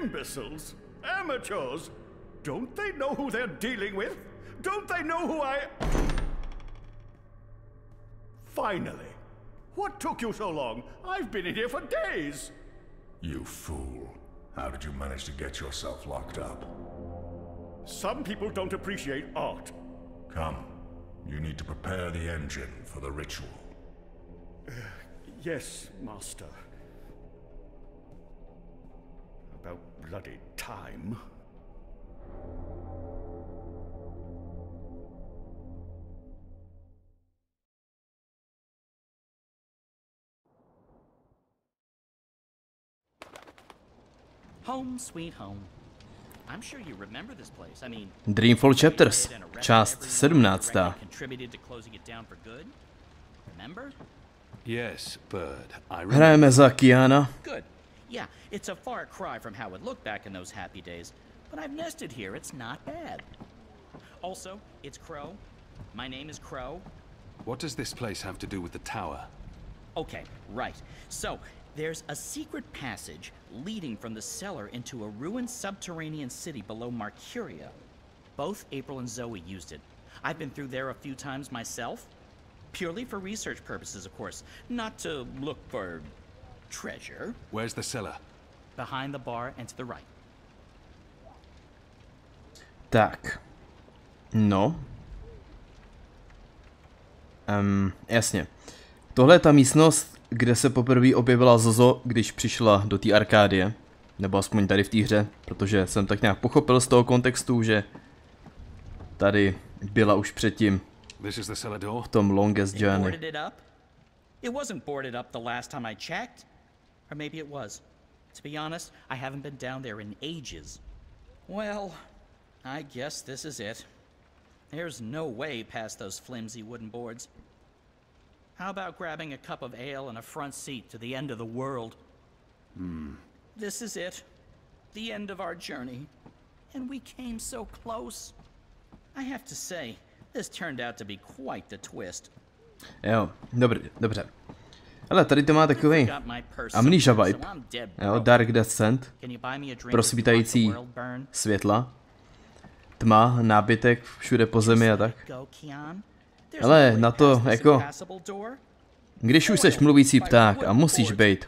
Imbeciles? Amateurs? Don't they know who they're dealing with? Don't they know who I... Finally. What took you so long? I've been in here for days. You fool. How did you manage to get yourself locked up? Some people don't appreciate art. Come. You need to prepare the engine for the ritual. Yes, Master. About bloody time. Home sweet home. I'm sure you remember this place. I mean, Dreamfall Chapters, část 17. contributed to closing it down for good. Remember? Yes, Bird. I remember. Hrajeme za Kiana. Good. Yeah, it's a far cry from how it looked back in those happy days, but I've nested here. It's not bad. Also, it's Crow. My name is Crow. What does this place have to do with the tower? Okay, right. So, there's a secret passage leading from the cellar into a ruined subterranean city below Marcuria. Both April and Zoe used it. I've been through there a few times myself. Purely for research purposes, of course. Not to look for treasure. Where's the cellar? Behind the bar and to the right. Tak. No. Jasně. Tohle je ta místnost, kde se poprvé objevila Zozo, když přišla do té arkádie. Nebo aspoň tady v té hře, protože jsem tak nějak pochopil z toho kontextu, že tady byla už předtím v tom Longest Journey. It wasn't boarded up the last time I checked. Or maybe it was. To be honest, I haven't been down there in ages. Well, I guess this is it. There's no way past those flimsy wooden boards. How about grabbing a cup of ale and a front seat to the end of the world? This is it. The end of our journey. And we came so close. I have to say, this turned out to be quite the twist. Jo, dobře. Ale tady to má takový amnesia vibe. Jo, Dark Descent. Prosvítající světla. Tma, nábytek všude po zemi a tak. Ale na to, jako... Když už seš mluvící pták a musíš být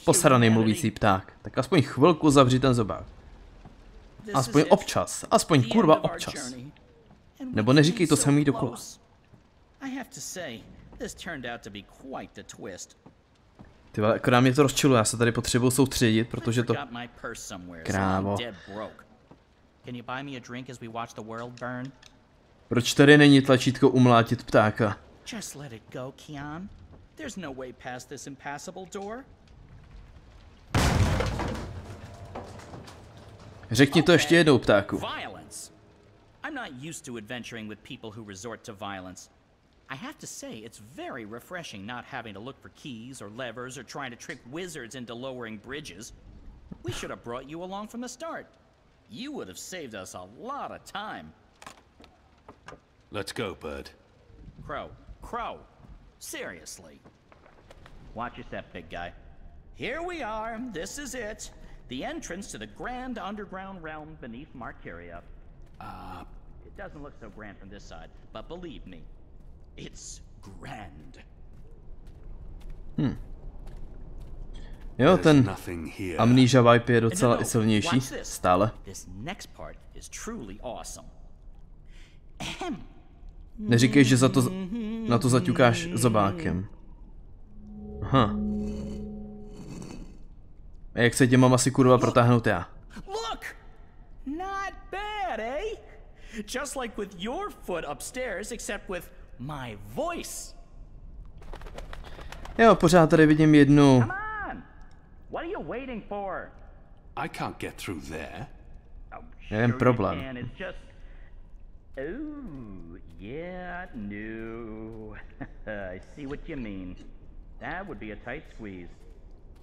posraný mluvící pták, tak aspoň chvilku zavři ten zobák. Aspoň občas. Aspoň kurva občas. Nebo neříkej to samý dokola. Ty vole, akorát mě to rozčiluje, já se tady potřebuji soustředit, protože to... Krávo. Proč tady není tlačítko umlátit ptáka? Řekni to ještě jednou, ptáku. I'm not used to adventuring with people who resort to violence. I have to say, it's very refreshing not having to look for keys or levers or trying to trick wizards into lowering bridges. We should have brought you along from the start. You would have saved us a lot of time. Let's go, Bird. Crow. Seriously. Watch your step, big guy. Here we are. This is it. The entrance to the grand underground realm beneath Marcuria. It doesn't look so grand from this side, but believe me, it's grand. Jo, ten amnesia vibe je docela i silnější, stále. Neříkej, že na to zaťukáš zobákem. Aha. A jak se tě mám asi kurva protáhnout já? Look! Not bad, eh? Just like with your foot upstairs, except with my voice. Jo, pořád tady vidím jednu. Come on! What are you waiting for? I can't get through there. Oh, Jeden problém. It's just... Ooh, yeah, no. I see what you mean. That would be a tight squeeze.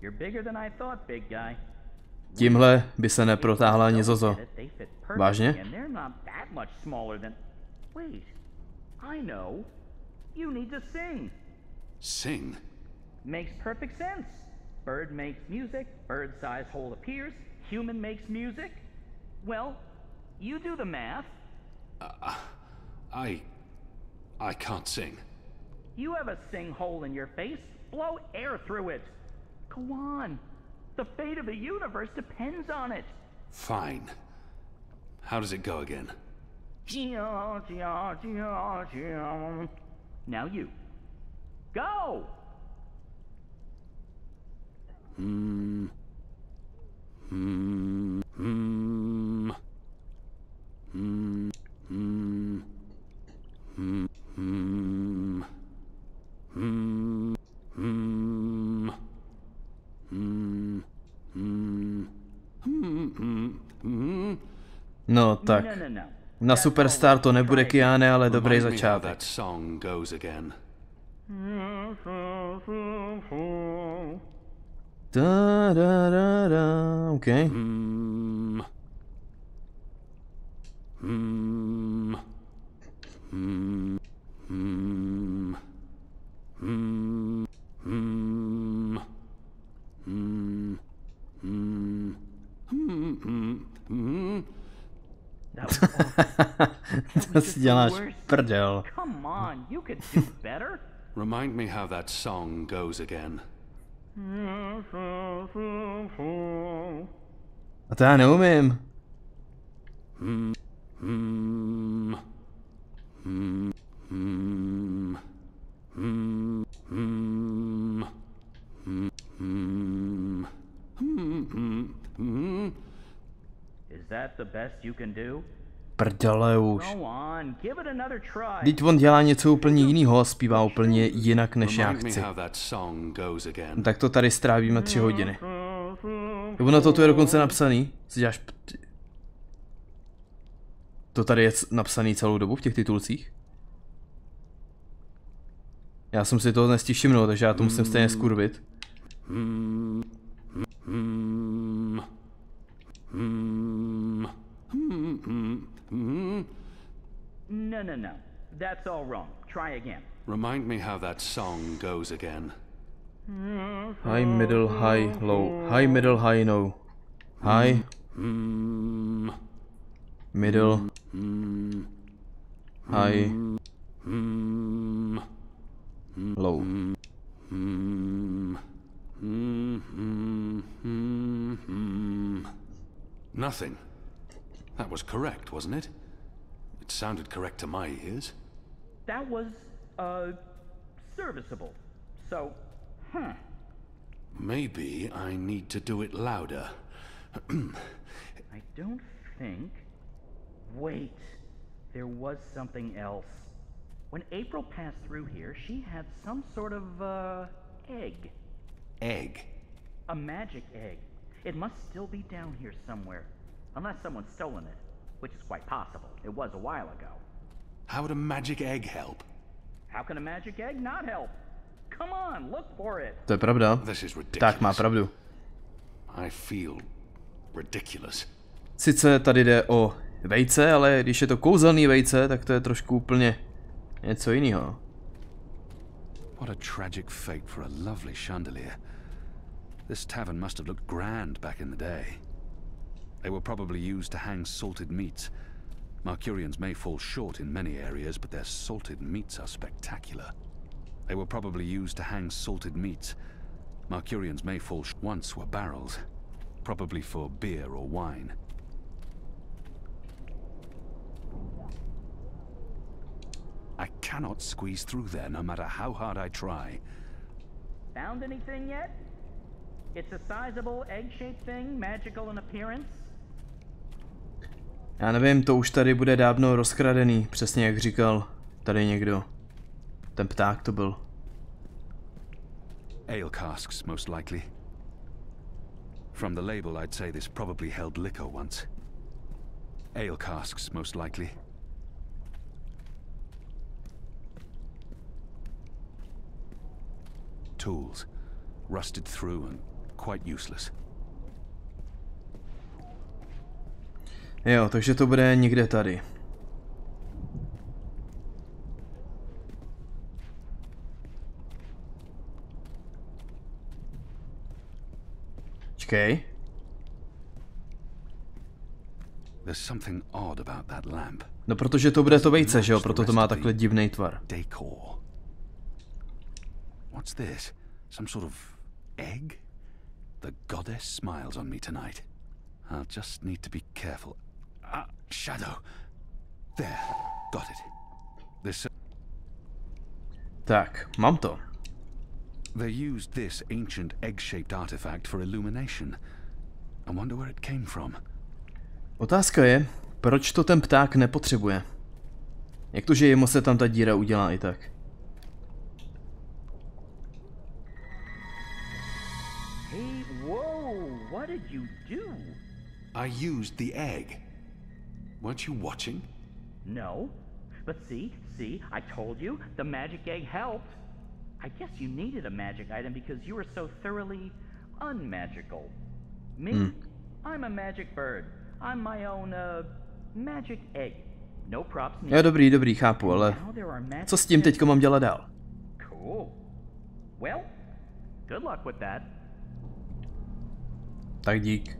You're bigger than I thought, big guy. Tímhle by se neprotáhla ani Zozo. Vážně? Wait, I know. You need to sing. Sing? Makes perfect sense. Bird makes music, bird-sized hole appears, human makes music? Well, you do the math. I can't sing. You have a sing hole in your face. Blow air through it. Go on. The fate of the universe depends on it. Fine. How does it go again? Now you. Go! No tak. Na Superstar to nebude Kiane, ale dobrý začátek. Da, da, da, da. Okay. To si děláš prdel. Come on, you could do better. Remind me how that song goes again. A to já neumím. Is that the best you can do? Prdele už. Go on, give it another try. Vždyť on dělá něco úplně jiného, zpívá úplně jinak než já chci. Tak to tady strávíme 3 hodiny. Ono to tu je dokonce napsaný. Si děláš... To tady je napsaný celou dobu v těch titulcích. Já jsem si toho nestihl všimnout, takže já to musím stejně skurvit. No. That's all wrong. Try again. Remind me how that song goes again. High, middle, high, low. High, middle, high, no. High. Middle. High. Low. Nothing. That was correct, wasn't it? It sounded correct to my ears. That was, serviceable. So, Maybe I need to do it louder. I don't think... Wait. There was something else. When April passed through here, she had some sort of, egg. Egg? A magic egg. It must still be down here somewhere. Unless someone's stolen it. Which is quite possible. It was a while ago. How would a magic egg help? How can a magic egg not help? Come on, look for it. To je pravda. This is ridiculous. Tak má pravdu. I feel ridiculous. Sice tady jde o vejce, ale když je to kouzelný vejce, tak to je trošku úplně něco jiného. What a tragic fate for a lovely chandelier. This tavern must have looked grand back in the day. They were probably used to hang salted meats. Marcurians may fall short in many areas, but their salted meats are spectacular. They were probably used to hang salted meats. Marcurians may fall short. Once were barrels, probably for beer or wine. I cannot squeeze through there no matter how hard I try. Found anything yet? It's a sizable egg-shaped thing, magical in appearance. Já nevím, to už tady bude dávno rozkradený, přesně jak říkal tady někdo. Ten pták to byl. Ale casks, most likely. From the label, I'd say this probably held liquor once. Ale casks, most likely. Tools, rusted through and quite useless. Jo, takže to bude někde tady. Počkej. There's something odd about that lamp. No protože to bude to vejce, že jo? Proto to má takhle divný tvar. Decor. What's this? Some sort of egg? The goddess smiles on me tonight. I'll just need to be careful. Shadow. There. Got it. This. Tak, mám to. They used this ancient egg-shaped artifact for illumination. I wonder where it came from. Otázka je, proč to ten pták nepotřebuje? Jak to, že jemu se tam ta díra udělá i tak? Hey, whoa, what did you do? I used the egg. Weren't you watching? No, but see, I told you, the magic egg helped. I guess you needed a magic item because you were so thoroughly unmagical. Me? I'm a magic bird. I'm my own, magic egg. No props needed. Jo, dobrý, chápu, ale co s tím teďko mám dělat dál? Cool. Well, good luck with that. Tak dík.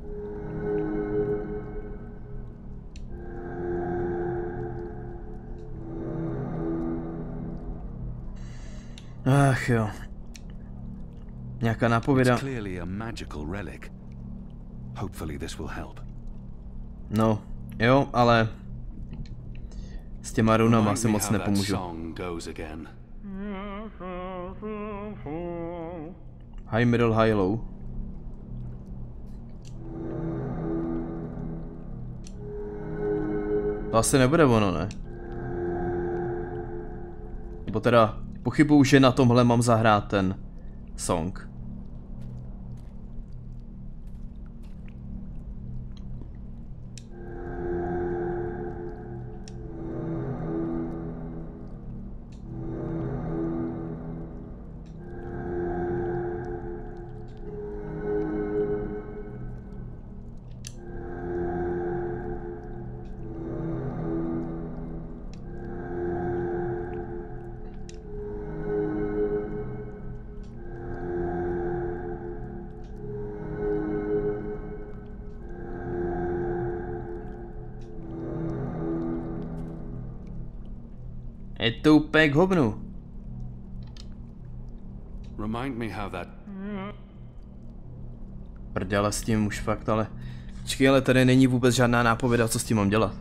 Ach jo. Nějaká nápověda. No, jo, ale s těma runama se moc nepomůžu. High, middle, high, low. To asi nebude ono, ne? Nebo teda pochybuju, že na tomhle mám zahrát ten song. Je to úplně k hovnu. Prdele s tím už fakt, ale... Počkej, ale tady není vůbec žádná nápověda, co s tím mám dělat.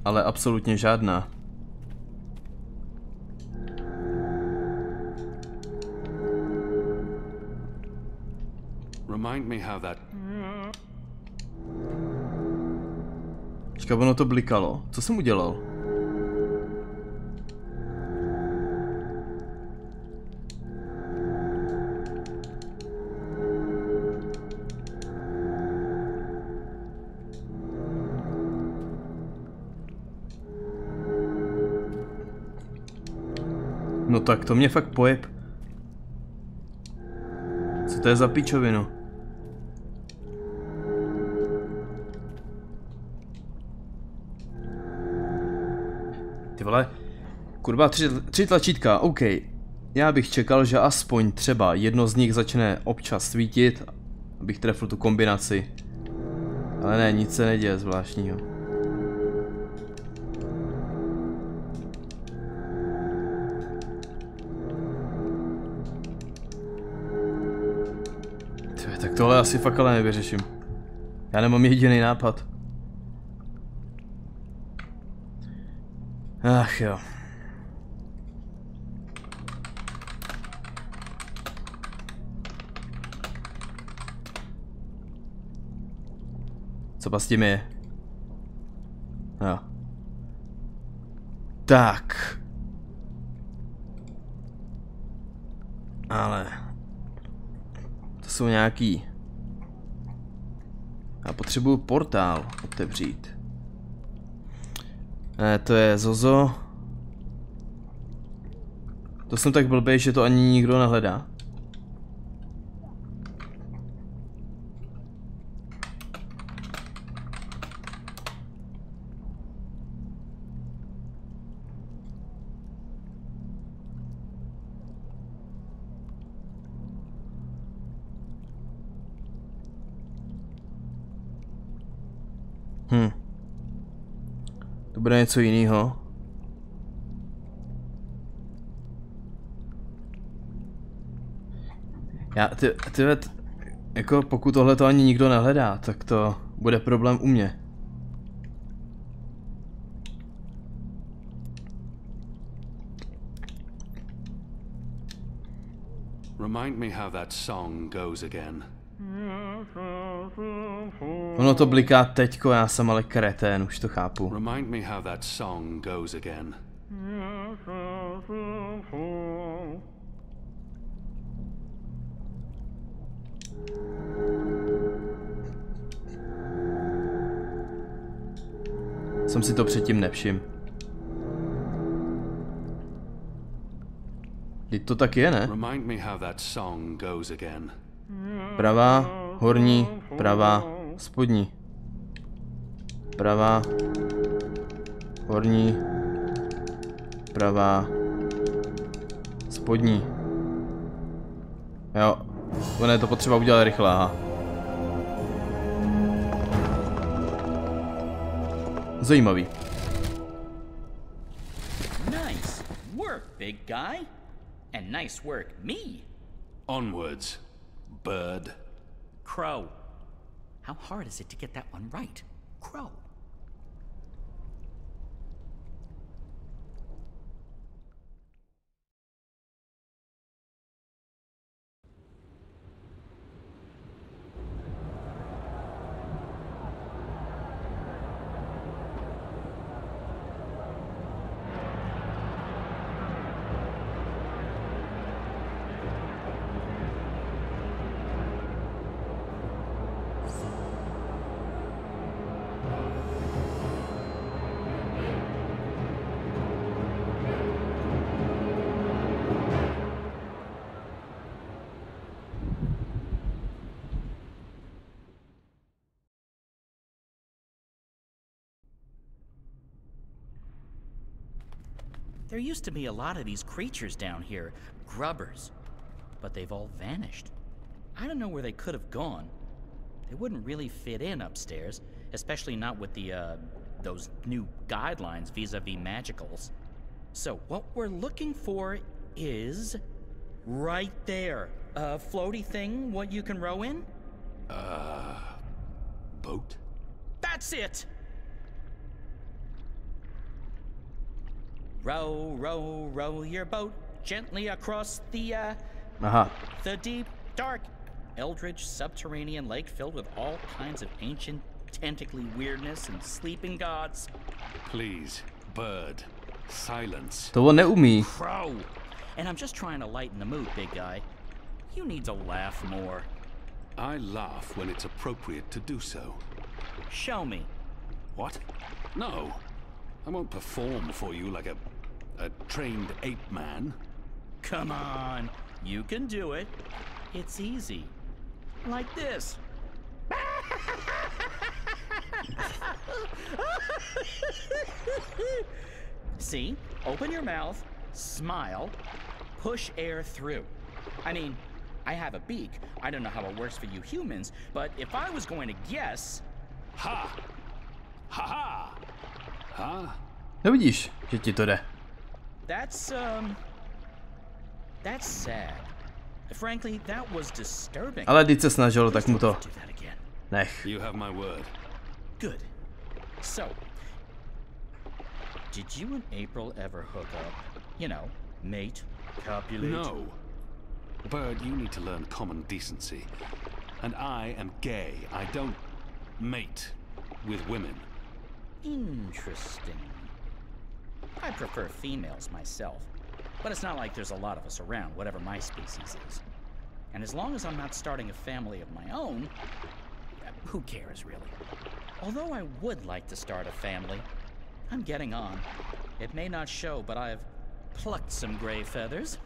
Ale absolutně žádná. Počkej, ono to blikalo. Co jsem udělal? No tak to mě fakt pojeb. Co to je za pičovinu? Ty vole, kurva, tři tlačítka, OK. Já bych čekal, že aspoň třeba jedno z nich začne občas svítit, abych trefil tu kombinaci. Ale ne, nic se neděje zvláštního. Tyve, tak tohle asi fakt ale nevyřeším. Já nemám jediný nápad. Ach jo. Co s tím je? Jo. Tak. Ale... To jsou nějaký... Já potřebuju portál otevřít. Ne, to je Zozo. To jsem tak blbej, že to ani nikdo nehledá. To bude něco jiného. Jako pokud tohle to ani nikdo nehledá, tak to bude problém u mě. Remind me how that song goes again. Ono to bliká teďko, já jsem ale kretén, už to chápu. Remind me how that song goes again. Jsem si to předtím nevšiml. Teď to tak je, ne? Remind me how that song goes again. Pravá, horní, pravá, spodní. Pravá, horní, pravá, spodní. Jo, ono je to potřeba udělat rychle, aha. Zajímavý. Nice work, big guy. And nice work, me. Onwards, bird. Crow. How hard is it to get that one right? Crow. There used to be a lot of these creatures down here, grubbers, but they've all vanished. I don't know where they could have gone. They wouldn't really fit in upstairs, especially not with those new guidelines vis-a-vis magicals. So what we're looking for is right there. A floaty thing, what you can row in? Boat? That's it! Row, row, row your boat gently across the deep, dark, eldritch subterranean lake filled with all kinds of ancient, tentacly weirdness and sleeping gods. Please, bird, silence. To on neumí. Crow. And I'm just trying to lighten the mood, big guy. You need to laugh more. I laugh when it's appropriate to do so. Show me. What? No. I won't perform for you like a trained ape man. Come on, you can do it. It's easy. Like this. See? Open your mouth, smile, push air through. I mean, I have a beak. I don't know how it works for you humans, but if I was going to guess... Ha! Ha ha! Ha? No vidíš, že ti to jde. That's sad. Frankly, that was disturbing. Ale když se snažil, tak mu to nech. You have my word. Good. So, did you and April ever hook up? You know, mate, copulate? No. Bird, you need to learn common decency. And I am gay. I don't mate with women. Interesting. I prefer females myself, but it's not like there's a lot of us around, whatever my species is. And as long as I'm not starting a family of my own, who cares really? Although I would like to start a family, I'm getting on. It may not show, but I've plucked some gray feathers,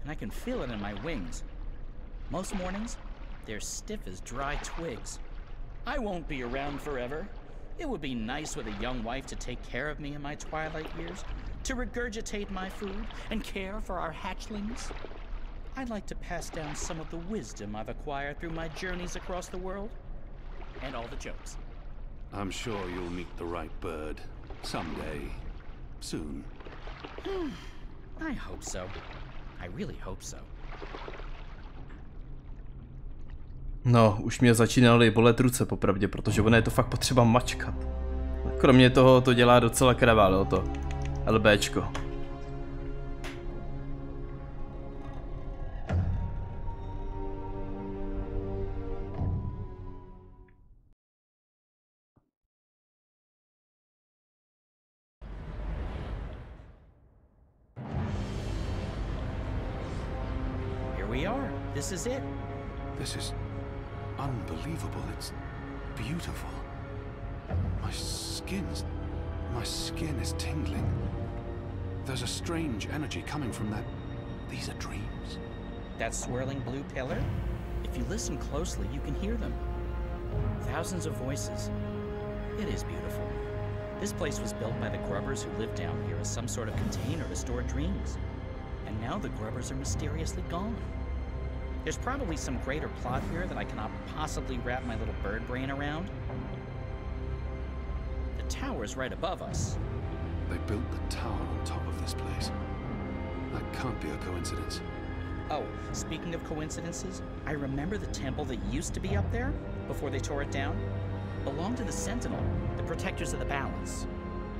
and I can feel it in my wings. Most mornings, they're stiff as dry twigs. I won't be around forever. It would be nice with a young wife to take care of me in my twilight years, to regurgitate my food and care for our hatchlings. I'd like to pass down some of the wisdom I've acquired through my journeys across the world, and all the jokes. I'm sure you'll meet the right bird. Someday. Soon. I hope so. I really hope so. No, už mě začínaly bolet ruce popravdě, protože ono je to fakt potřeba mačkat. Kromě toho to dělá docela kravál, to LBčko. This is it. This is unbelievable. It's beautiful. My skin is tingling. There's a strange energy coming from that. These are dreams. That swirling blue pillar? If you listen closely, you can hear them. Thousands of voices. It is beautiful. This place was built by the grubbers who lived down here as some sort of container to store dreams. And now the grubbers are mysteriously gone. There's probably some greater plot here that I cannot possibly wrap my little bird brain around. The tower's right above us. They built the tower on top of this place. That can't be a coincidence. Oh, speaking of coincidences, I remember the temple that used to be up there, before they tore it down, belonged to the Sentinel, the protectors of the balance.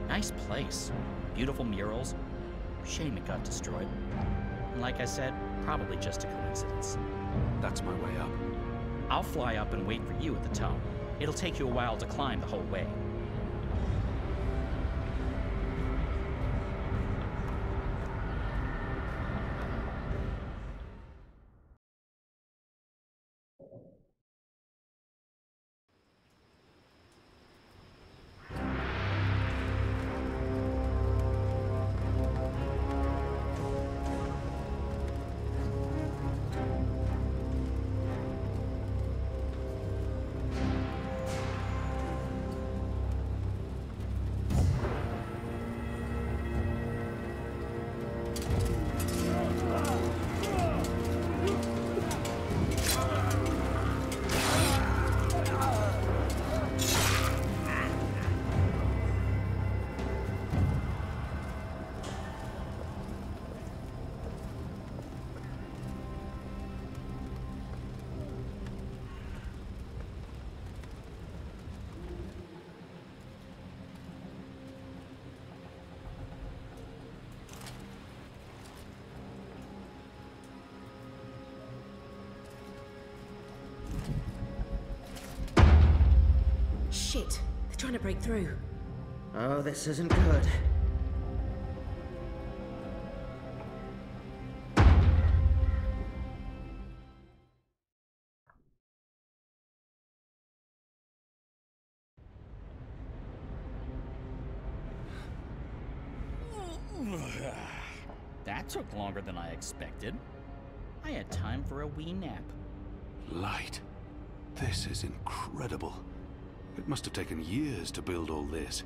Nice place. Beautiful murals. Shame it got destroyed. And like I said, probably just a coincidence. That's my way up. I'll fly up and wait for you at the top. It'll take you a while to climb the whole way. Shit, they're trying to break through. Oh, this isn't good. That took longer than I expected. I had time for a wee nap. Light. This is incredible. It must have taken years to build all this.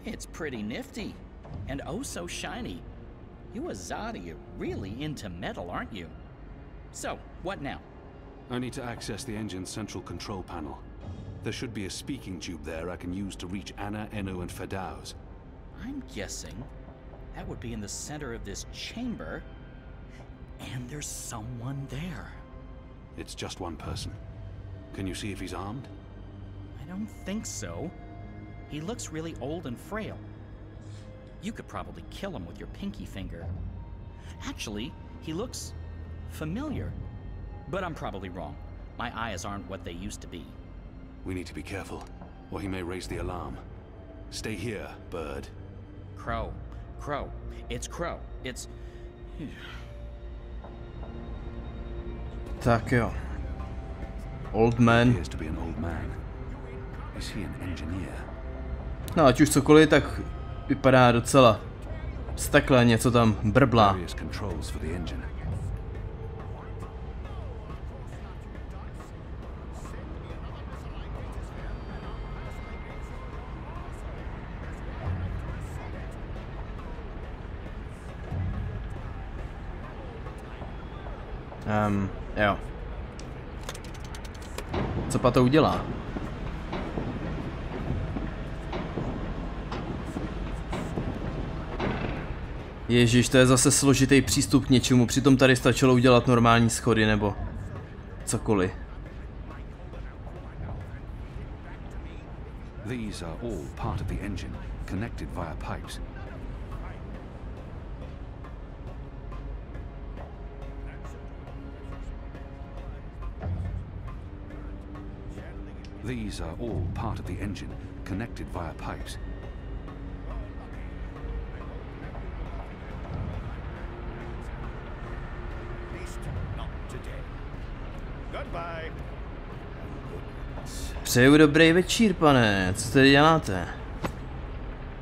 It's pretty nifty. And oh so shiny. You Azadi are really into metal, aren't you? So, what now? I need to access the engine's central control panel. There should be a speaking tube there I can use to reach Anna, Enu, and Fedauz. I'm guessing that would be in the center of this chamber. And there's someone there. It's just one person. Can you see if he's armed? I don't think so. He looks really old and frail. You could probably kill him with your pinky finger. Actually, he looks familiar. But I'm probably wrong. My eyes aren't what they used to be. We need to be careful, or he may raise the alarm. Stay here, bird. Crow. Crow. It's Crow. It's... Tak jo. Old man. Appears to be an old man. Is he an engineer? No, ať už cokoliv, tak vypadá docela vztekle, něco tam brblá. Various controls for the engine. Jo. Co pa to udělá? Ježíš, to je zase složitý přístup k něčemu, přitom tady stačilo udělat normální schody nebo cokoliv. These are all part of the engine, connected via pipes. These are all part of the engine, connected via pipes. Goodbye. Přeju dobrý večír, pane. Co tady děláte?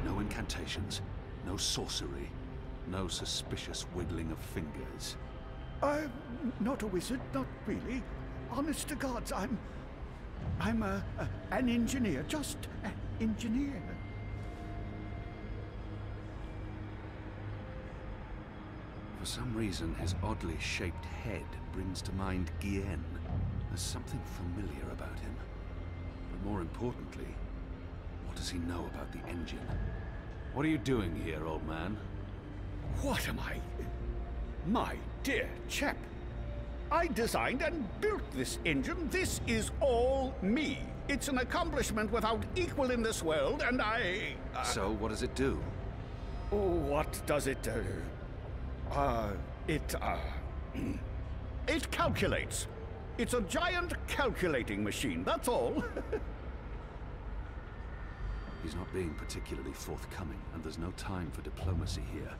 No incantations, no sorcery, no suspicious wiggling of fingers. I'm not a wizard, not really. Honest to God, I'm an engineer, just an engineer. For some reason, his oddly shaped head brings to mind Guillen. There's something familiar about him. But more importantly, what does he know about the engine? What are you doing here, old man? What am I? My dear chap, I designed and built this engine. This is all me. It's an accomplishment without equal in this world, and I... So, what does it do? What does it do? It calculates. It's a giant calculating machine, that's all. He's not being particularly forthcoming, and there's no time for diplomacy here.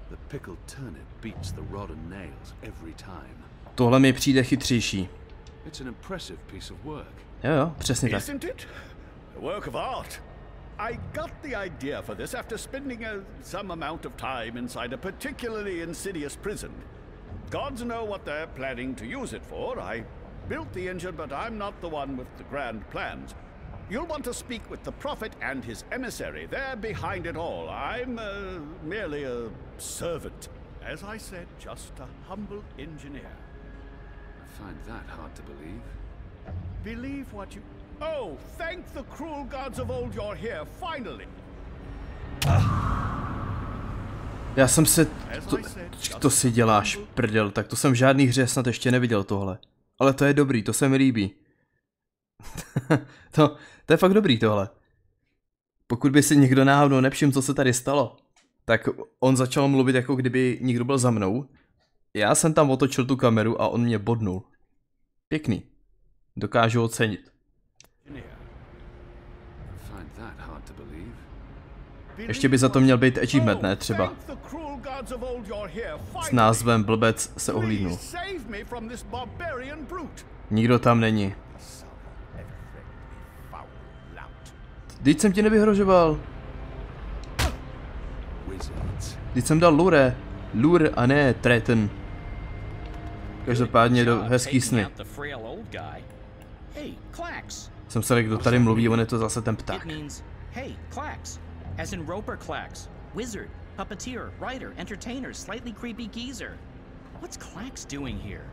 The pickled turnip beats the rod and nails every time. Tohle mi přijde chytřejší. It's an impressive piece of work. Jo, přesně tak. Isn't it? A work of art. I got the idea for this after spending some amount of time inside a particularly insidious prison. Gods know what they're planning to use it for. I built the engine, but I'm not the one with the grand plans. You'll want to speak with the Prophet and his emissary. They're behind it all. I'm merely a servant. As I said, just a humble engineer. I find that hard to believe. Believe what you... Oh, thank the cruel gods of old you're here, finally. Já jsem se... To si děláš, prdel, tak to jsem v žádný hře snad ještě neviděl tohle. Ale to je dobrý, to se mi líbí. to je fakt dobrý tohle. Pokud by si někdo náhodou nevšiml, co se tady stalo, tak on začal mluvit, jako kdyby někdo byl za mnou. Já jsem tam otočil tu kameru a on mě bodnul. Pěkný. Dokážu ocenit. Ještě by za to měl být achievement, ne třeba. S názvem Blbec se ohlídnul. Nikdo tam není. Vždyť jsem ti nevyhrožoval. Vždyť jsem dal lure. Lure a ne treten. Každopádně do hezký sny. Jsem se, kdo tady mluví, on je to zase ten pták. As in Roper Clax, wizard, puppeteer, writer, entertainer, slightly creepy geezer. What's Clax doing here?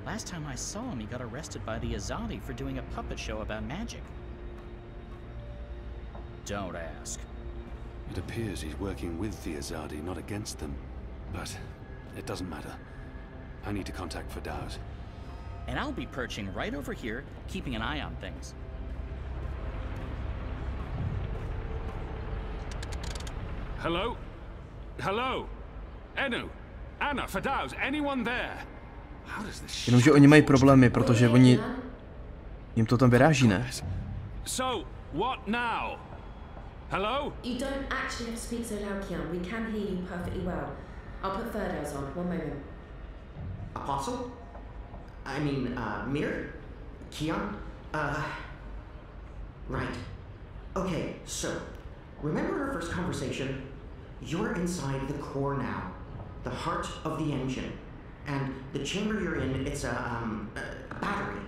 Last time I saw him, he got arrested by the Azadi for doing a puppet show about magic. Don't ask. It appears he's working with the Azadi, not against them. But it doesn't matter. I need to contact Fadauz. And I'll be perching right over here, keeping an eye on things. Hello? Hello? Enu? Anna? Fadauz? Anyone there? How does this... Jenomže oni mají problémy, protože oni... Jim to tam vyráží, ne? So, what now? Hello? You don't actually have to speak so loud, Kian. We can hear you perfectly well. I'll put Fadauz on. One moment. Apostle? I mean, Mir? Kian? Right. Okay, so... Remember our first conversation? You're inside the core now, the heart of the engine. And the chamber you're in, it's a battery.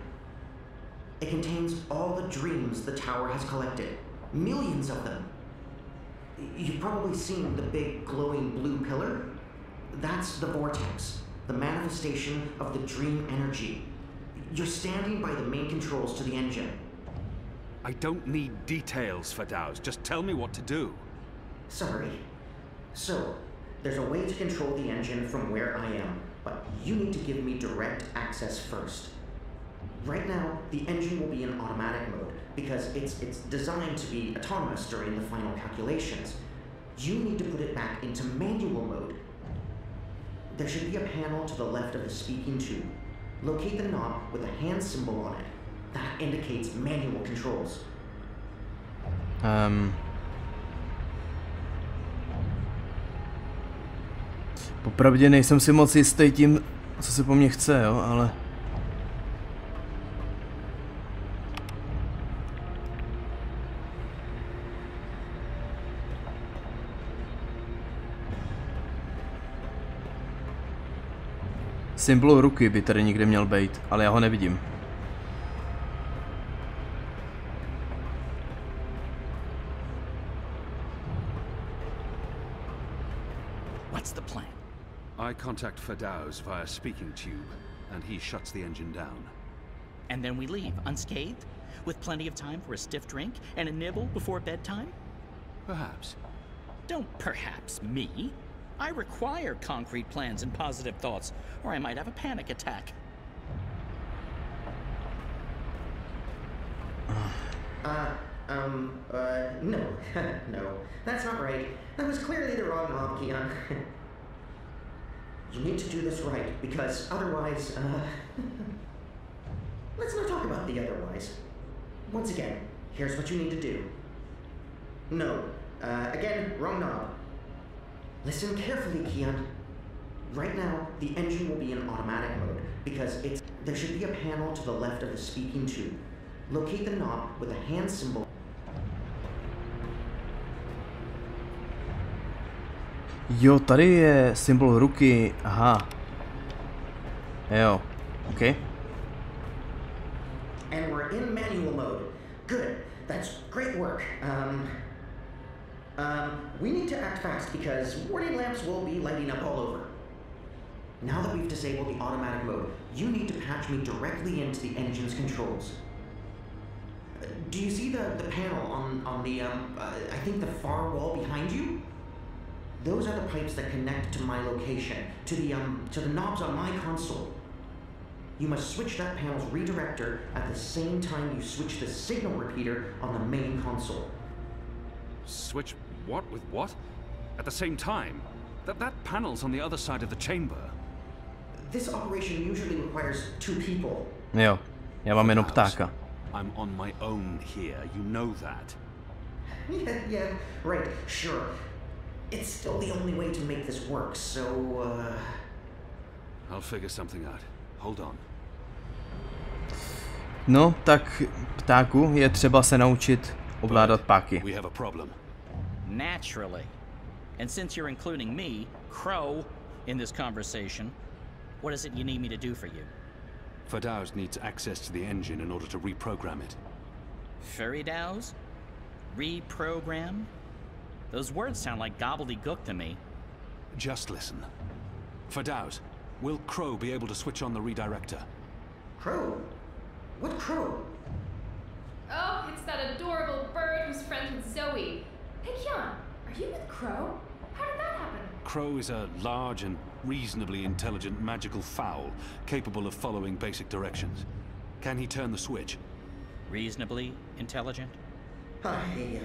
It contains all the dreams the tower has collected. Millions of them. You've probably seen the big glowing blue pillar. That's the vortex, the manifestation of the dream energy. You're standing by the main controls to the engine. I don't need details, Fadauz. Just tell me what to do. Sorry. So, there's a way to control the engine from where I am, but you need to give me direct access first. Right now, the engine will be in automatic mode because it's designed to be autonomous during the final calculations. You need to put it back into manual mode. There should be a panel to the left of the speaking tube. Locate the knob with a hand symbol on it. That indicates manual controls. Popravdě nejsem si moc jistý tím, co se po mně chce, jo, ale... Symbol ruky by tady někde měl být, ale já ho nevidím. What's the plan? I contact Verze via speaking tube, and he shuts the engine down. And then we leave, unscathed? With plenty of time for a stiff drink and a nibble before bedtime? Perhaps. Don't perhaps me. I require concrete plans and positive thoughts, or I might have a panic attack. No. No, that's not right. That was clearly the wrong knob, Keon. You need to do this right, because otherwise, let's not talk about the otherwise. Once again, here's what you need to do. No. Again, wrong knob. Listen carefully, Keon. Right now, the engine will be in automatic mode, because there should be a panel to the left of the speaking tube. Locate the knob with a hand symbol. Jo, tady je symbol ruky, aha. Jo, OK. And we're in manual mode. Good, that's great work. We need to act fast because warning lamps will be lighting up all over. Now that we've disabled the automatic mode, you need to patch me directly into the engine's controls. Do you see the panel on the, I think the far wall behind you? Those are the pipes that connect to my location, to the knobs on my console. You must switch that panel's redirector at the same time you switch the signal repeater on the main console. Switch what with what? At the same time? That panel's on the other side of the chamber. This operation usually requires 2 people. Jo, já mám jenom ptáka. I'm on my own here, you know that. Yeah, right, sure. It's still the only way to make this work, so, I'll figure something out. Hold on. No, tak ptáku je třeba se naučit ovládat páky. We have a problem. Naturally. And since you're including me, Crow, in this conversation, what is it you need me to do for you? Verze needs access to the engine in order to reprogram it. Furidows? Reprogram? Those words sound like gobbledygook to me. Just listen. Verze, will Crow be able to switch on the redirector? Crow? What Crow? Oh, it's that adorable bird who's friends with Zoe. Hey, Keon, are you with Crow? How did that happen? Crow is a large and reasonably intelligent magical fowl, capable of following basic directions. Can he turn the switch? Reasonably intelligent? I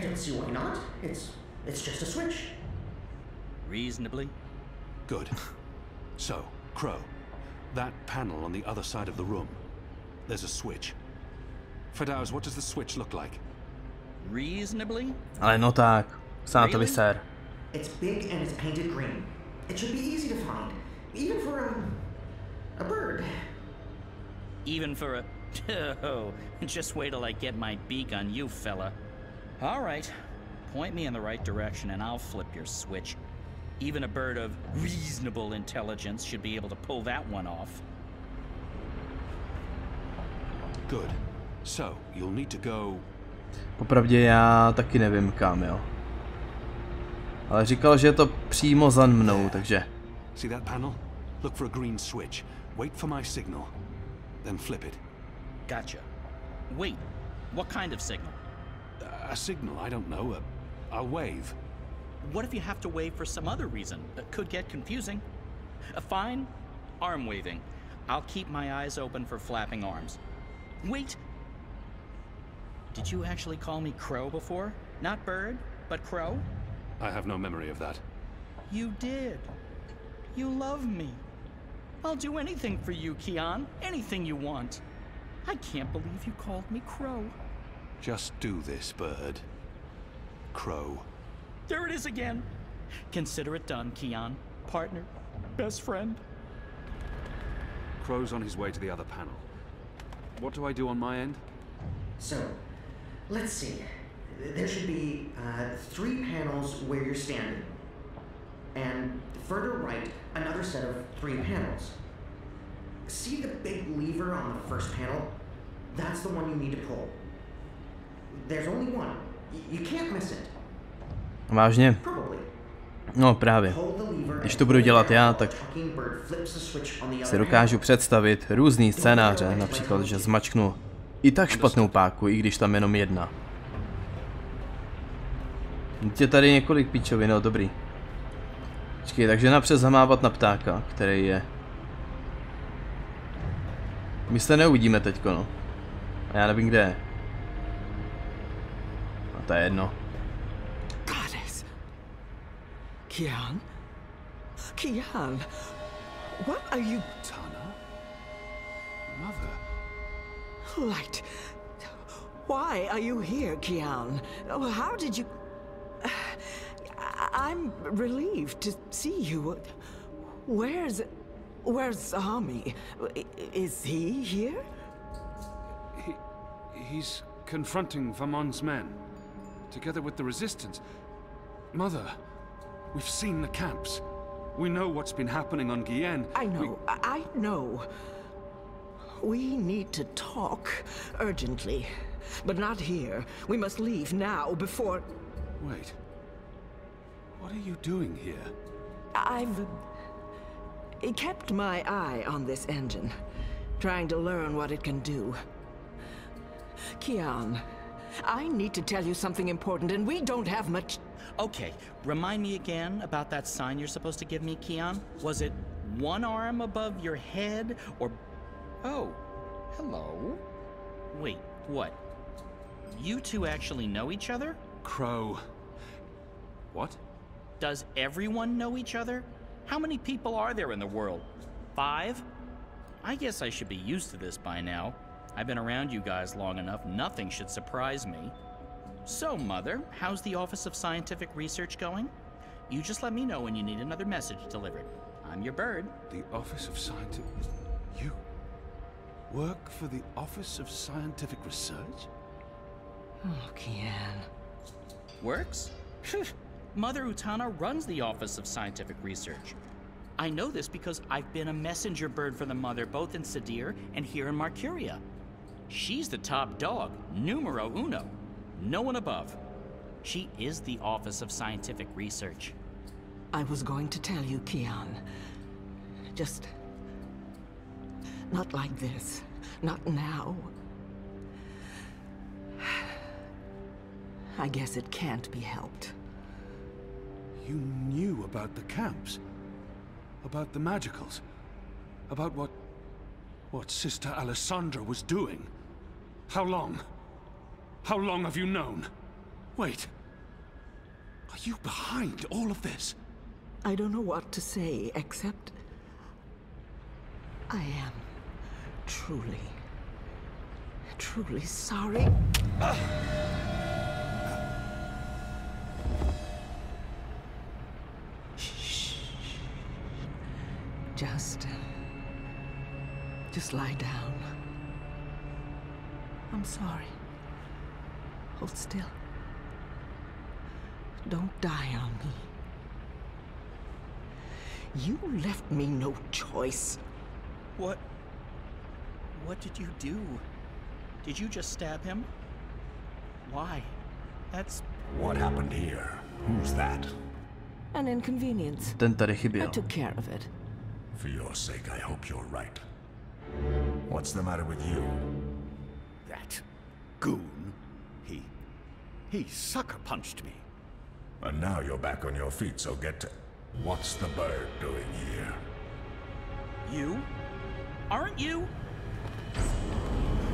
don't see why not. It's just a switch. Reasonably? Good. So, Crow, that panel on the other side of the room, there's a switch. Verze, what does the switch look like? Reasonably? Ale no tak, sám to vyser. It's big and it's painted green. It should be easy to find, even for a bird. Even for a... Oh, just wait till I get my beak on you, fella. All right, point me in the right direction and I'll flip your switch. Even a bird of reasonable intelligence should be able to pull that one off. Good. So, you'll need to go... Popravdě já taky nevím kam, jo. Ale říkal, že je to přímo za mnou, takže... See that panel? Look for a green switch. Wait for my signal. Then flip it. Gotcha. Wait, what kind of signal? A signal, I don't know. I'll wave. What if you have to wave for some other reason that could get confusing? Fine, arm waving. I'll keep my eyes open for flapping arms. Wait! Did you actually call me Crow before? Not bird, but Crow? I have no memory of that. You did. You love me. I'll do anything for you, Kian. Anything you want. I can't believe you called me Crow. Just do this, bird. Crow. There it is again. Consider it done, Kian. Partner. Best friend. Crow's on his way to the other panel. What do I do on my end? So, let's see. There should be 3 panels where you're standing. And further right, another set of 3 panels. See the big lever on the first panel? That's the one you need to pull. There's only one. You can't miss it. Vážně? No právě. Když to budu dělat já, tak si dokážu představit různý scénáře, například, že zmačknu i tak špatnou páku, i když tam jenom jedna. Je tady několik píčovin, no dobrý. Počkej, takže napřed zamávat na ptáka, který je... My se neuvidíme teďko, no. A já nevím, kde je. A to je jedno. Kian? Kian? What are you... Tana? Mother? Light. Why are you here, Kian? How did you... I'm relieved to see you. Where's Ami? Is he here? He's confronting Vamon's men, together with the resistance. Mother, we've seen the camps. We know what's been happening on Gien. I know, I know. We need to talk urgently, but not here. We must leave now before... Wait. What are you doing here? I've kept my eye on this engine, trying to learn what it can do. Kian, I need to tell you something important, and we don't have much... Okay, remind me again about that sign you're supposed to give me, Kian. Was it one arm above your head, or... Oh, hello? Wait, what? You two actually know each other? Crow. What? Does everyone know each other? How many people are there in the world? 5? I guess I should be used to this by now. I've been around you guys long enough, nothing should surprise me. So, Mother, how's the Office of Scientific Research going? You just let me know when you need another message delivered. I'm your bird. The Office of Scientific... You work for the Office of Scientific Research? Oh, Kian. Works? Mother Utana runs the Office of Scientific Research. I know this because I've been a messenger bird for the Mother both in Sadir and here in Marcuria. She's the top dog, numero uno. No one above. She is the Office of Scientific Research. I was going to tell you, Kian. Just... not like this. Not now. I guess it can't be helped. You knew about the camps? About the magicals? About what Sister Alessandra was doing? How long? How long have you known? Wait. Are you behind all of this? I don't know what to say, except... I am truly sorry. Shh. Just lie down. I'm sorry. Hold still. Don't die on me. You left me no choice. What did you do? Did you just stab him? Why? That's... What happened here? Who's that? An inconvenience. Ten tady chyběl. I took care of it. For your sake, I hope you're right. What's the matter with you? That goon, he sucker punched me. And now you're back on your feet, so get to... What's the bird doing here? You? Aren't you?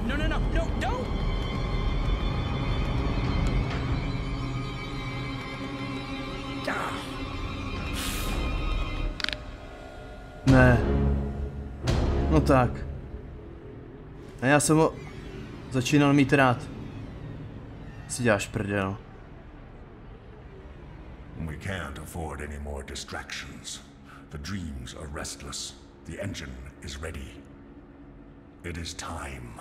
No, no, no, no, don't! Ne. No tak. A já jsem ho začínal mít rád. Si děláš prdel. We can't afford any more distractions. The dreams are restless. The engine is ready. It is time.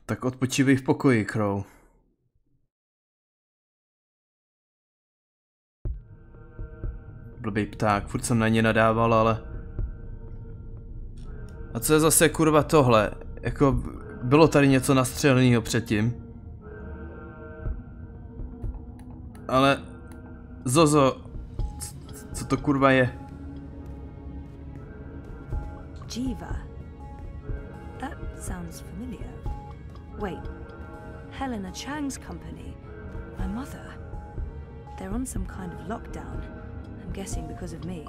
Tak odpočívej v pokoji, Crow. Blbý pták, furt jsem na ně nadával, ale... A co je zase kurva tohle? Jako, bylo tady něco nastřeleného předtím. Ale... Zozo... Co to kurva je? Jiva. That sounds familiar. Wait. Helena Chang's company. My mother. They're on some kind of lockdown. I'm guessing because of me.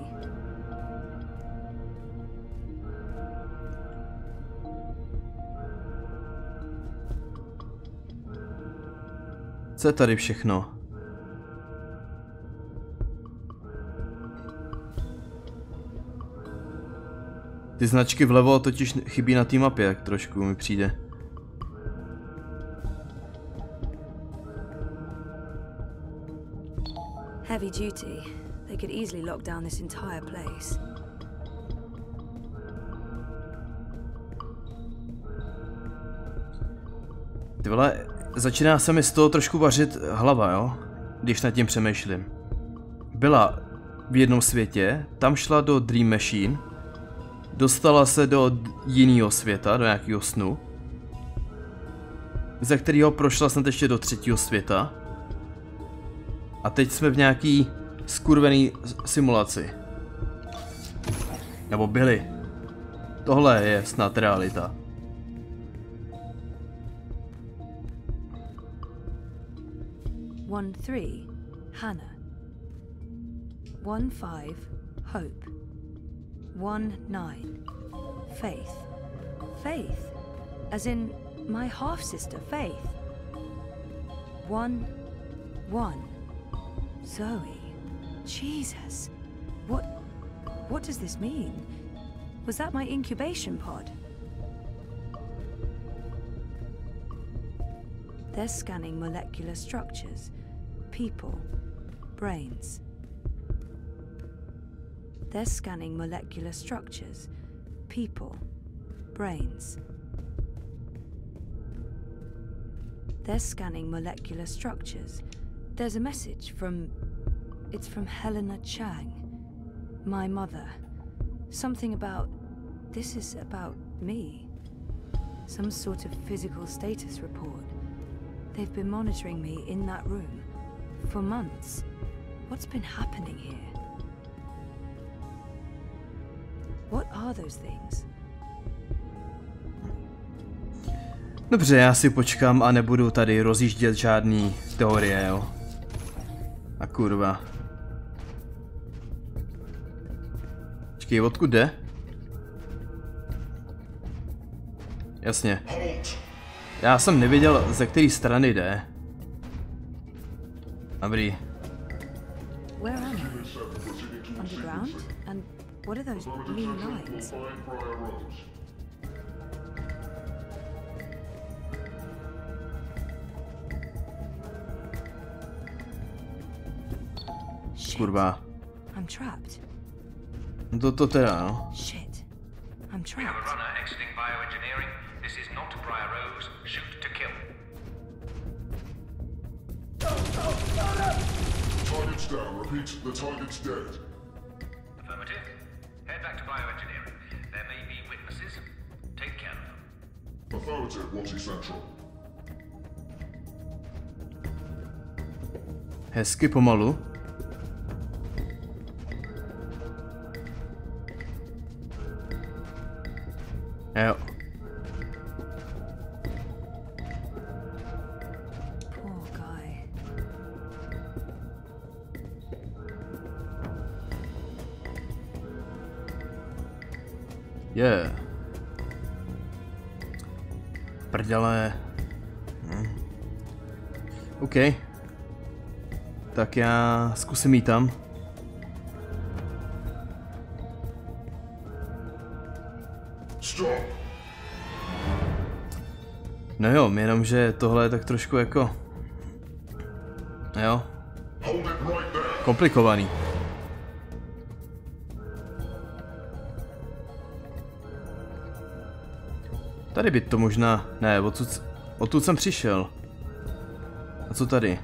Co je tady všechno? Ty značky vlevo totiž chybí na té mapě, jak trošku mi přijde. Heavy duty. They could easily lock down this entire place. Ty vole, začíná se mi z toho trošku vařit hlava, jo? Když nad tím přemýšlím. Byla v jednom světě, tam šla do Dream Machine, dostala se do jiného světa, do nějakého snu, ze kterého prošla snad ještě do třetího světa. A teď jsme v nějaký skurvený simulaci. Nebo byli. Tohle je snad realita. One 3, Hannah. 1 5, Hope. 1 9, Faith. Faith? As in my half-sister, Faith. 1 1, Zoe. Jesus. What does this mean? Was that my incubation pod? They're scanning molecular structures. People. Brains. They're scanning molecular structures. People. Brains. They're scanning molecular structures. There's a message from... It's from Helena Chang. My mother. Something about... This is about me. Some sort of physical status report. They've been monitoring me in that room for months. What's been happening here? What are those things? Dobře, já si počkám a nebudu tady rozjíždět žádný teorie, jo. A kurva. Počkej, odkud jde? Jasně. Já jsem nevěděl, ze které strany jde. Dobrý. Where am I? Underground? And what are those blue lines? Kurva. I'm trapped. To teda, no. Shit. I'm trapped. Target's down. Repeat, the target's dead. Affirmative. Head back to bioengineering. There may be witnesses. Take care of them. Affirmative, Watty Central. Hezky pomalu. Jo. Prdele. OK. Tak já zkusím jít tam. No jo, jenomže tohle je tak trošku jako... Jo. Komplikovaný. Tady by to možná... Ne, odtud jsem přišel. A co tady?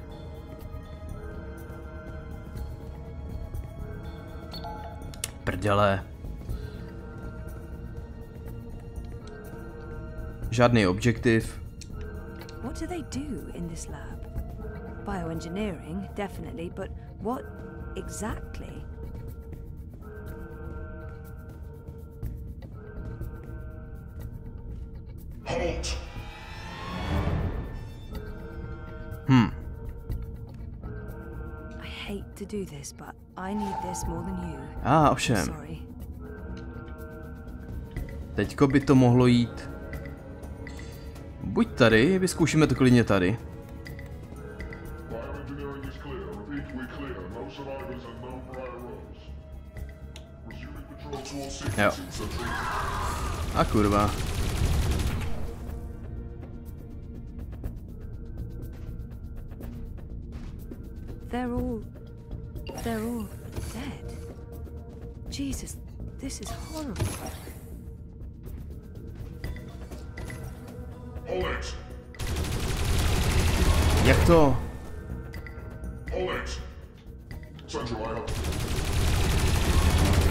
Prdele. Žádný objektiv. What do they do in this lab? Bioengineering, definitely, but what exactly? Halt! I hate to do this, but I need this more than you. Ovšem. Sorry. Teďko by to mohlo jít. Buď tady, vyzkoušíme to klidně tady. Jo. A kurva. They're all dead. Jesus, this is horrible. Jak to?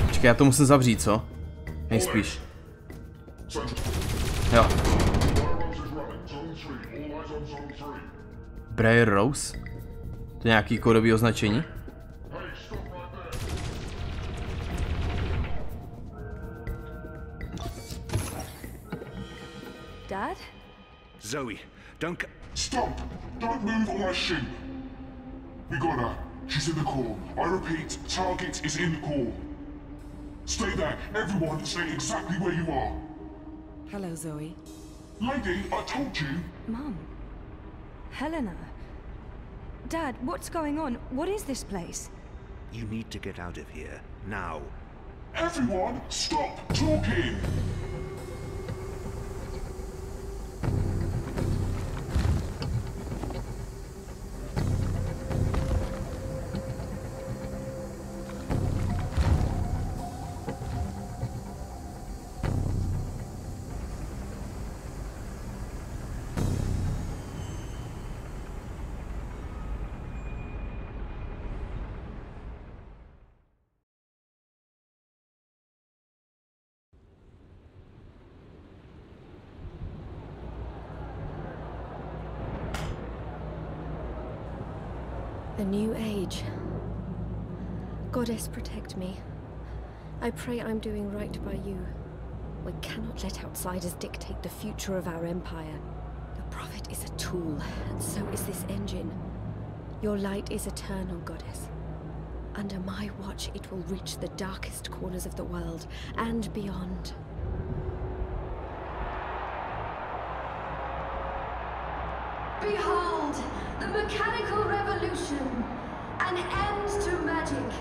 Počkej, já to musím zavřít, co? Nejspíš. Jo. Briar Rose? To je nějaký kódový označení? Dad? Zoe, don't... Stop! Don't move or I shoot! We got her. She's in the core. I repeat, target is in the core. Stay there. Everyone stay exactly where you are. Hello, Zoe. Lady, I told you. Mum. Helena. Dad, what's going on? What is this place? You need to get out of here, now. Everyone, stop talking! The new age. Goddess, protect me. I pray I'm doing right by you. We cannot let outsiders dictate the future of our empire. The Prophet is a tool, and so is this engine. Your light is eternal, Goddess. Under my watch, it will reach the darkest corners of the world, and beyond. Behold, the mechanical revolution, an end to magic,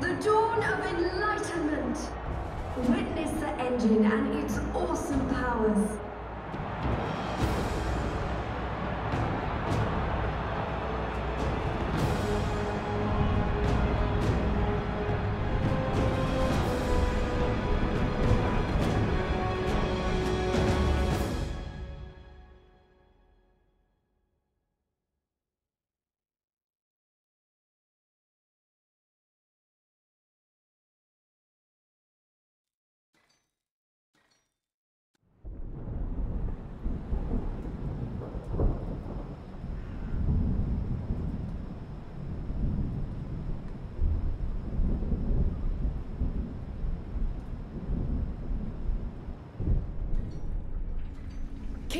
the dawn of enlightenment. Witness the engine and its awesome powers.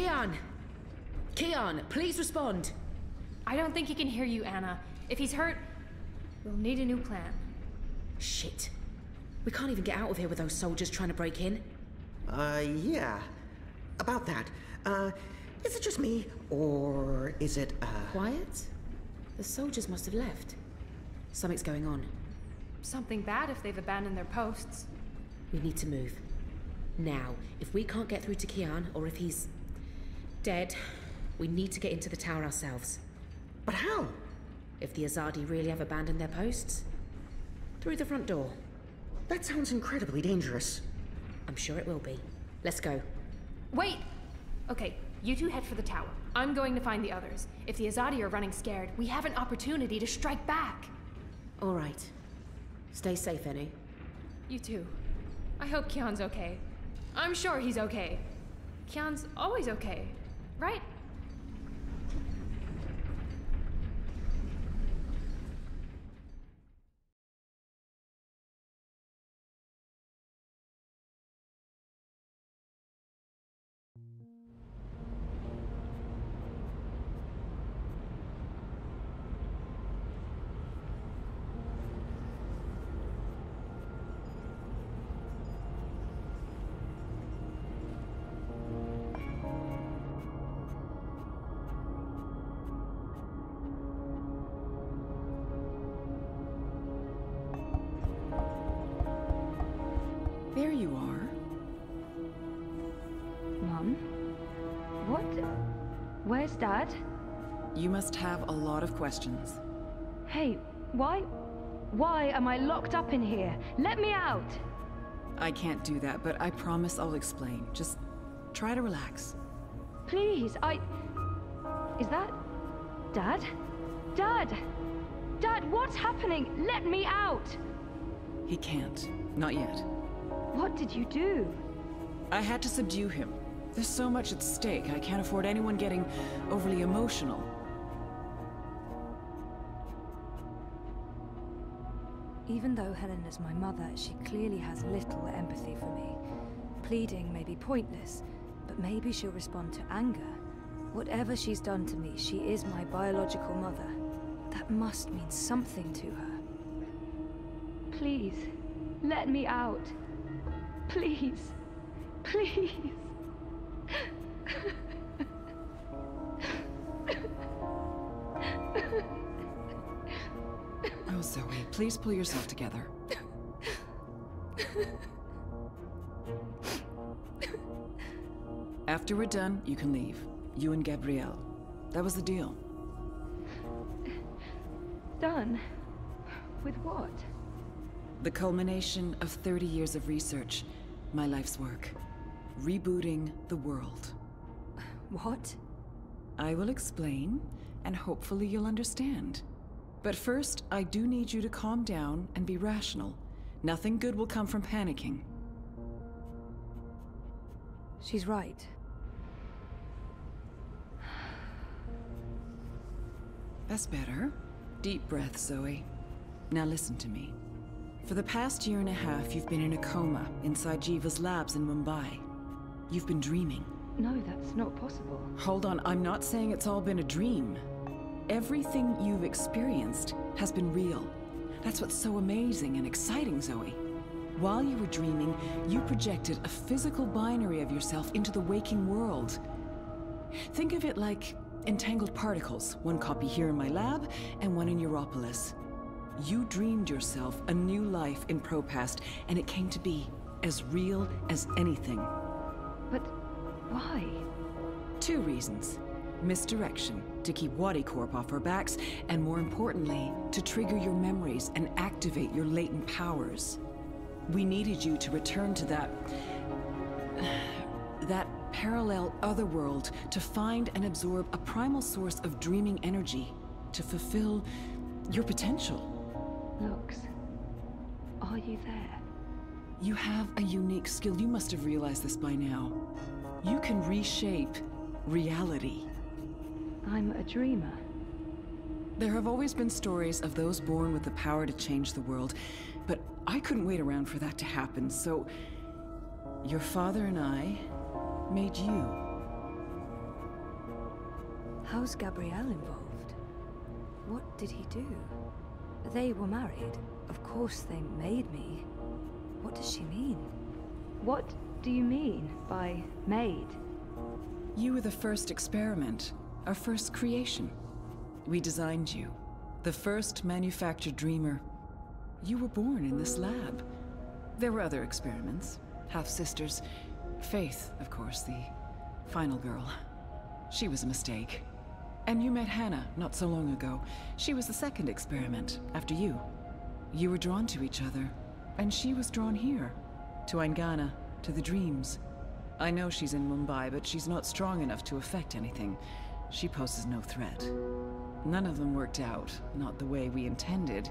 Keon! Keon, please respond. I don't think he can hear you, Anna. If he's hurt, we'll need a new plan. Shit. We can't even get out of here with those soldiers trying to break in. Yeah. About that. Is it just me, or is it, Quiet? The soldiers must have left. Something's going on. Something bad if they've abandoned their posts. We need to move. Now, if we can't get through to Keon, or if he's dead, we need to get into the tower ourselves. But how? If the Azadi really have abandoned their posts? Through the front door. That sounds incredibly dangerous. I'm sure it will be. Let's go. Wait! Okay, you two head for the tower. I'm going to find the others. If the Azadi are running scared, we have an opportunity to strike back. All right. Stay safe, Enu. You too. I hope Keon's okay. I'm sure he's okay. Keon's always okay, right? There you are. Mum? What? Where's Dad? You must have a lot of questions. Hey, why am I locked up in here? Let me out! I can't do that, but I promise I'll explain. Just try to relax. Please, Is that... Dad? Dad! Dad, what's happening? Let me out! He can't. Not yet. What did you do? I had to subdue him. There's so much at stake, I can't afford anyone getting overly emotional. Even though Helena's my mother, she clearly has little empathy for me. Pleading may be pointless, but maybe she'll respond to anger. Whatever she's done to me, she is my biological mother. That must mean something to her. Please, let me out. Please. Please. Oh, Zoe, please pull yourself together. After we're done, you can leave. You and Gabrielle. That was the deal. Done? With what? The culmination of 30 years of research. My life's work. Rebooting the world. What? I will explain, and hopefully you'll understand. But first, I do need you to calm down and be rational. Nothing good will come from panicking. She's right. That's better. Deep breath, Zoe. Now listen to me. For the past year and a half, you've been in a coma inside Jiva's labs in Mumbai. You've been dreaming. No, that's not possible. Hold on, I'm not saying it's all been a dream. Everything you've experienced has been real. That's what's so amazing and exciting, Zoe. While you were dreaming, you projected a physical binary of yourself into the waking world. Think of it like entangled particles, one copy here in my lab and one in Europolis. You dreamed yourself a new life in ProPast, and it came to be as real as anything. But why? 2 reasons. Misdirection, to keep Wadi Corp off our backs, and more importantly, to trigger your memories and activate your latent powers. We needed you to return to that parallel otherworld to find and absorb a primal source of dreaming energy to fulfill your potential. Lux, are you there? You have a unique skill. You must have realized this by now. You can reshape reality. I'm a dreamer. There have always been stories of those born with the power to change the world, but I couldn't wait around for that to happen, so your father and I made you. How's Gabrielle involved? What did he do? They were married. Of course they made me. What does she mean? What do you mean by made? You were the first experiment, our first creation. We designed you, the first manufactured dreamer. You were born in this lab. There were other experiments, half-sisters. Faith, of course, the final girl. She was a mistake. And you met Hannah not so long ago. She was the second experiment, after you. You were drawn to each other, and she was drawn here, to Eingana, to the dreams. I know she's in Mumbai, but she's not strong enough to affect anything. She poses no threat. None of them worked out, not the way we intended.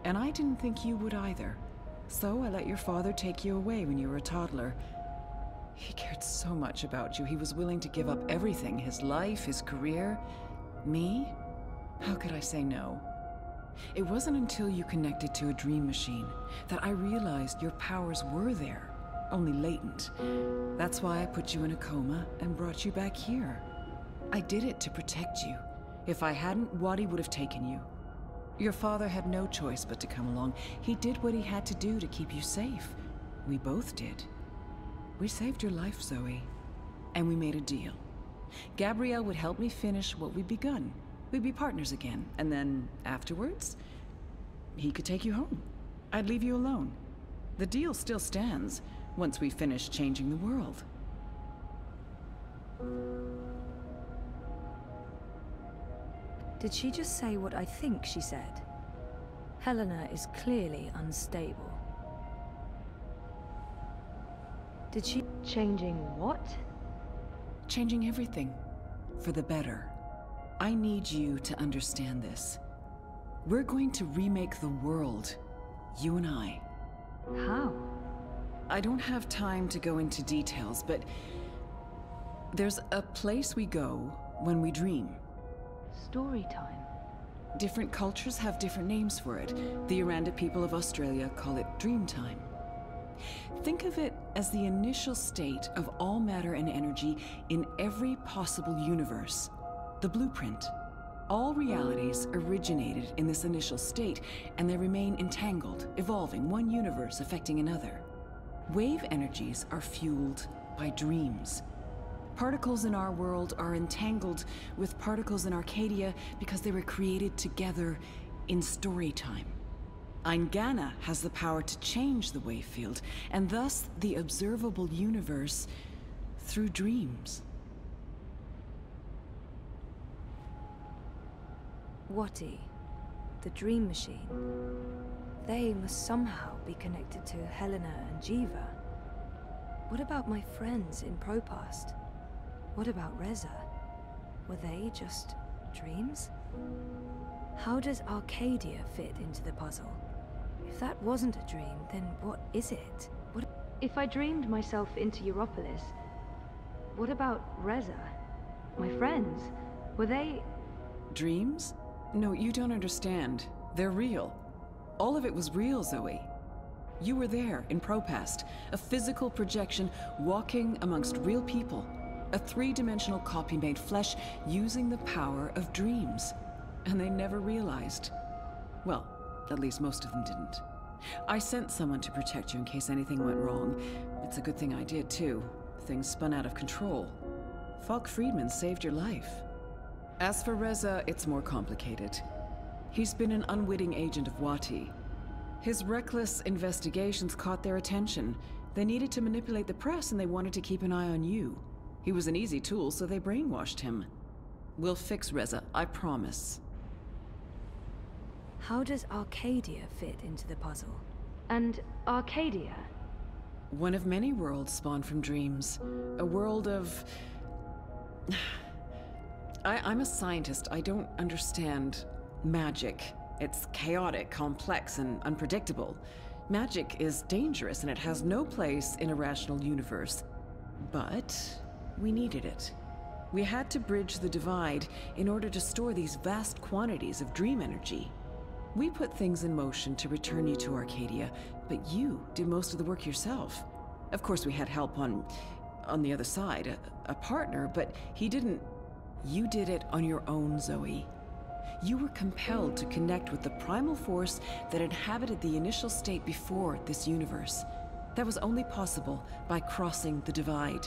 And I didn't think you would either. So I let your father take you away when you were a toddler. He cared so much about you, he was willing to give up everything, his life, his career. Me? How could I say no? It wasn't until you connected to a dream machine that I realized your powers were there, only latent. That's why I put you in a coma and brought you back here. I did it to protect you. If I hadn't, Wadi would have taken you. Your father had no choice but to come along. He did what he had to do to keep you safe. We both did. We saved your life, Zoe. And we made a deal. Gabrielle would help me finish what we'd begun. We'd be partners again, and then afterwards, he could take you home. I'd leave you alone. The deal still stands once we finish changing the world. Did she just say what I think she said? Helena is clearly unstable. Did she... Changing what? Changing everything. For the better. I need you to understand this. We're going to remake the world. You and I. How? I don't have time to go into details, but... there's a place we go when we dream. Story time. Different cultures have different names for it. The Aranda people of Australia call it dream time. Think of it as the initial state of all matter and energy in every possible universe. The blueprint. All realities originated in this initial state, and they remain entangled, evolving, one universe affecting another. Wave energies are fueled by dreams. Particles in our world are entangled with particles in Arcadia because they were created together in story time. Eingana has the power to change the wave field, and thus the observable universe through dreams. Wati, the dream machine. They must somehow be connected to Helena and Jiva. What about my friends in Propast? What about Reza? Were they just dreams? How does Arcadia fit into the puzzle? If that wasn't a dream, then what is it? What if I dreamed myself into Europolis? What about Reza? My friends? Were they... Dreams? No, you don't understand. They're real. All of it was real, Zoe. You were there, in Propast, a physical projection walking amongst real people. A three-dimensional copy made flesh using the power of dreams. And they never realized. Well, at least most of them didn't. I sent someone to protect you in case anything went wrong. It's a good thing I did, too. Things spun out of control. Falk Friedman saved your life. As for Reza, it's more complicated. He's been an unwitting agent of Wati. His reckless investigations caught their attention. They needed to manipulate the press, and they wanted to keep an eye on you. He was an easy tool, so they brainwashed him. We'll fix Reza, I promise. How does Arcadia fit into the puzzle? And Arcadia? One of many worlds spawned from dreams. A world of... I'm a scientist. I don't understand magic. It's chaotic, complex, and unpredictable. Magic is dangerous, and it has no place in a rational universe. But we needed it. We had to bridge the divide in order to store these vast quantities of dream energy. We put things in motion to return you to Arcadia, but you did most of the work yourself. Of course, we had help on the other side, a partner, but he didn't... You did it on your own, Zoe. You were compelled to connect with the primal force that inhabited the initial state before this universe. That was only possible by crossing the divide.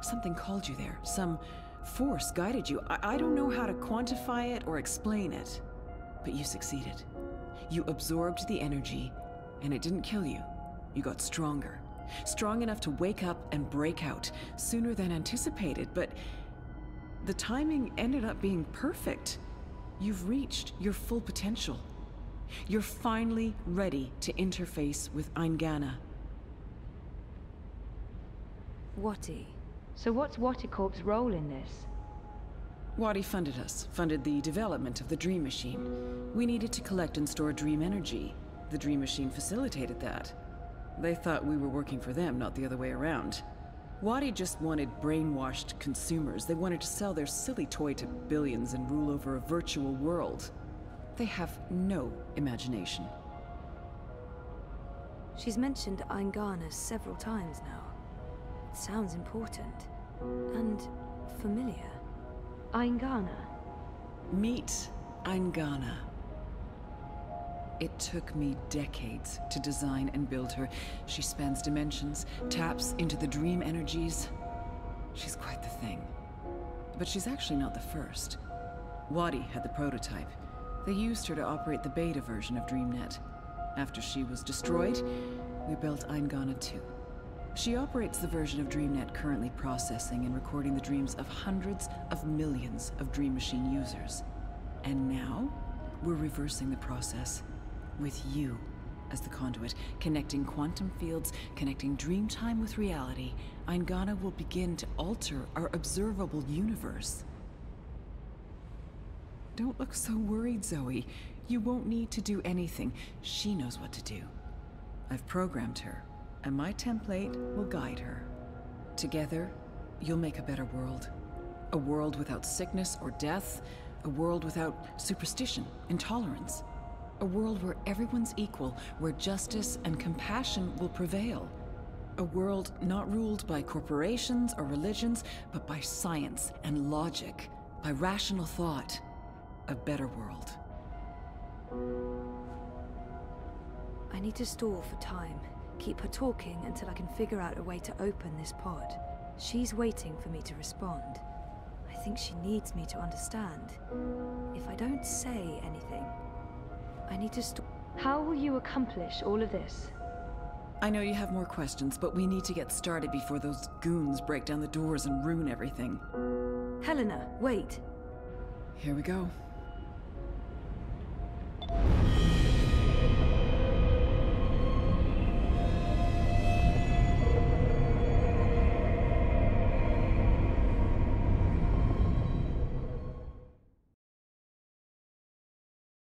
Something called you there. Some force guided you. I don't know how to quantify it or explain it, but you succeeded. You absorbed the energy, and it didn't kill you. You got stronger. Strong enough to wake up and break out sooner than anticipated, but the timing ended up being perfect. You've reached your full potential. You're finally ready to interface with Eingana. Wati. So what's Waticorp's role in this? Wati funded us, funded the development of the Dream Machine. We needed to collect and store dream energy. The Dream Machine facilitated that. They thought we were working for them, not the other way around. Wati just wanted brainwashed consumers. They wanted to sell their silly toy to billions and rule over a virtual world. They have no imagination. She's mentioned Eingana several times now. It sounds important. And familiar. Eingana. Meet Eingana. It took me decades to design and build her. She spans dimensions, taps into the dream energies. She's quite the thing. But she's actually not the first. Wati had the prototype. They used her to operate the beta version of DreamNet. After she was destroyed, we built Eingana 2. She operates the version of DreamNet currently processing and recording the dreams of hundreds of millions of Dream Machine users. And now, we're reversing the process. With you as the conduit, connecting quantum fields, connecting dream time with reality, Eingana will begin to alter our observable universe. Don't look so worried, Zoe. You won't need to do anything. She knows what to do. I've programmed her, and my template will guide her. Together, you'll make a better world. A world without sickness or death, a world without superstition, intolerance. A world where everyone's equal, where justice and compassion will prevail. A world not ruled by corporations or religions, but by science and logic, by rational thought. A better world. I need to stall for time. Keep her talking until I can figure out a way to open this pod. She's waiting for me to respond. I think she needs me to understand. If I don't say anything, I need to stop. How will you accomplish all of this? I know you have more questions, but we need to get started before those goons break down the doors and ruin everything. Helena, wait. Here we go.